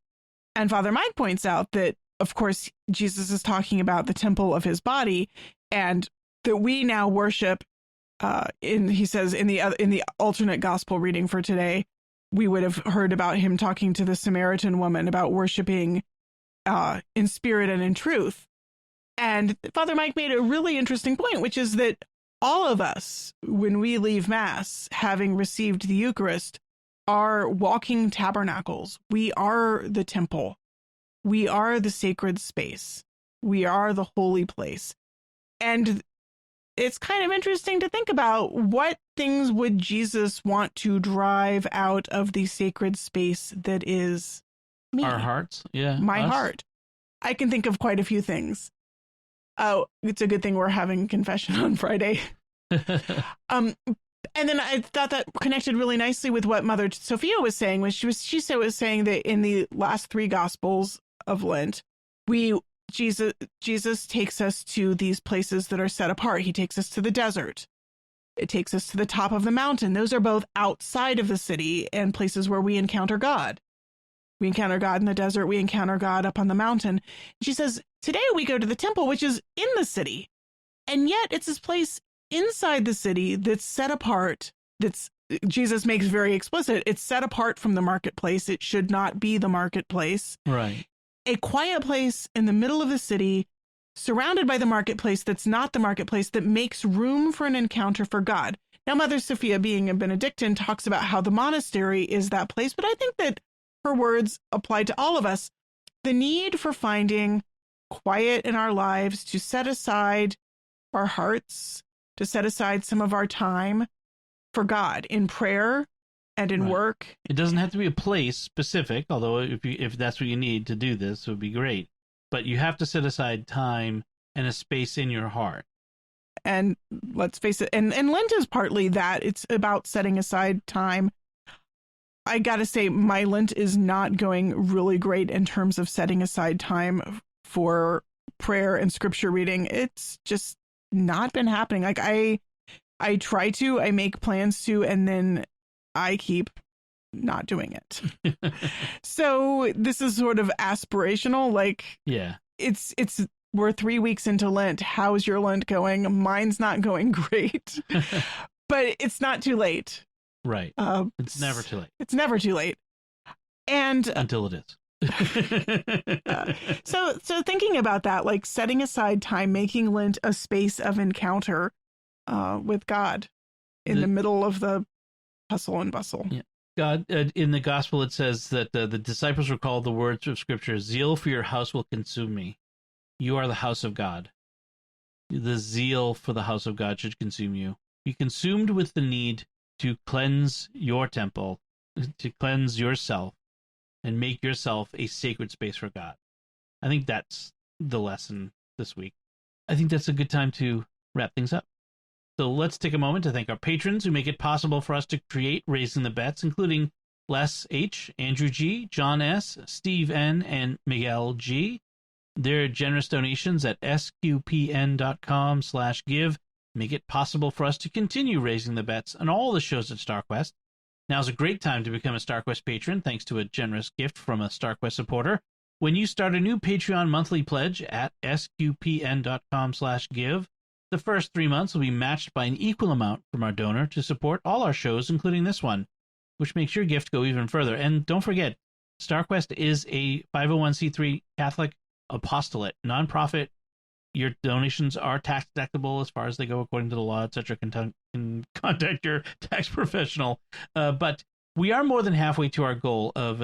And Father Mike points out that, of course, Jesus is talking about the temple of his body, and that we now worship. He says in the alternate gospel reading for today, we would have heard about him talking to the Samaritan woman about worshiping in spirit and in truth. And Father Mike made a really interesting point, which is that all of us, when we leave Mass, having received the Eucharist, are walking tabernacles. We are the temple. We are the sacred space. We are the holy place. And it's kind of interesting to think about, what things would Jesus want to drive out of the sacred space that is me? Our hearts? Yeah. My heart. I can think of quite a few things. Oh, it's a good thing we're having confession on Friday. And then I thought that connected really nicely with what Mother Sophia was saying, when she was saying that in the last 3 Gospels of Lent, Jesus takes us to these places that are set apart. He takes us to the desert. It takes us to the top of the mountain. Those are both outside of the city and places where we encounter God. We encounter God in the desert. We encounter God up on the mountain. She says, today we go to the temple, which is in the city. And yet it's this place inside the city that's set apart. Jesus makes very explicit. It's set apart from the marketplace. It should not be the marketplace. Right. A quiet place in the middle of the city, surrounded by the marketplace that's not the marketplace, that makes room for an encounter for God. Now, Mother Sophia, being a Benedictine, talks about how the monastery is that place, but I think that her words apply to all of us. The need for finding quiet in our lives, to set aside our hearts, to set aside some of our time for God in prayer and in work. It doesn't have to be a place specific, although if that's what you need to do this, it would be great. But you have to set aside time and a space in your heart. And let's face it, and Lent is partly that. It's about setting aside time. I got to say, my Lent is not going really great in terms of setting aside time for prayer and scripture reading. It's just not been happening. Like I try to, I make plans to, and then I keep not doing it. So this is sort of aspirational. Like, yeah, it's we're 3 weeks into Lent. How's your Lent going? Mine's not going great, but it's not too late. Right. It's never too late. It's never too late. And until it is. So thinking about that, like setting aside time, making Lent a space of encounter with God in the middle of the hustle and bustle. Yeah. God, in the gospel, it says that the disciples recalled the words of Scripture: "Zeal for your house will consume me." You are the house of God. The zeal for the house of God should consume you. Be consumed with the need to cleanse your temple, to cleanse yourself, and make yourself a sacred space for God. I think that's the lesson this week. I think that's a good time to wrap things up. So let's take a moment to thank our patrons who make it possible for us to create Raising the Bets, including Les H., Andrew G., John S., Steve N., and Miguel G. Their generous donations at sqpn.com/give make it possible for us to continue raising the bets on all the shows at StarQuest. Now's a great time to become a StarQuest patron thanks to a generous gift from a StarQuest supporter. When you start a new Patreon monthly pledge at sqpn.com/give, the first 3 months will be matched by an equal amount from our donor to support all our shows, including this one, which makes your gift go even further. And don't forget, StarQuest is a 501c3 Catholic apostolate, nonprofit. Your donations are tax deductible as far as they go according to the law, etc. Contact your tax professional. But we are more than halfway to our goal of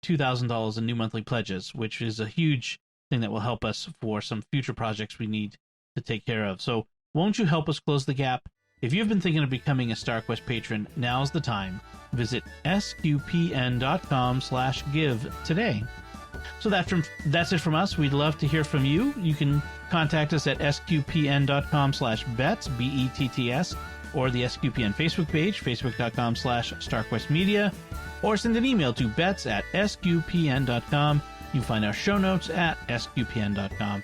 $2,000 in new monthly pledges, which is a huge thing that will help us for some future projects we need to take care of. So won't you help us close the gap? If you've been thinking of becoming a StarQuest patron, now's the time. Visit sqpn.com/give today. So that's it from us. We'd love to hear from you. You can contact us at sqpn.com/bets, BETTS, or the SQPN Facebook page, facebook.com/StarQuestMedia, or send an email to bets@sqpn.com. You find our show notes at sqpn.com.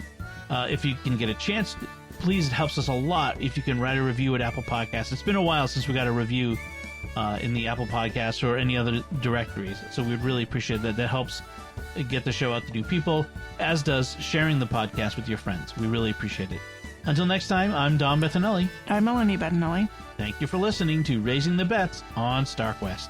If you can get a chance, please, it helps us a lot if you can write a review at Apple Podcasts. It's been a while since we got a review in the Apple Podcasts or any other directories, so we'd really appreciate that. That helps get the show out to new people, as does sharing the podcast with your friends. We really appreciate it. Until next time, I'm Don Bettinelli. I'm Melanie Bettinelli. Thank you for listening to Raising the Bets on StarQuest.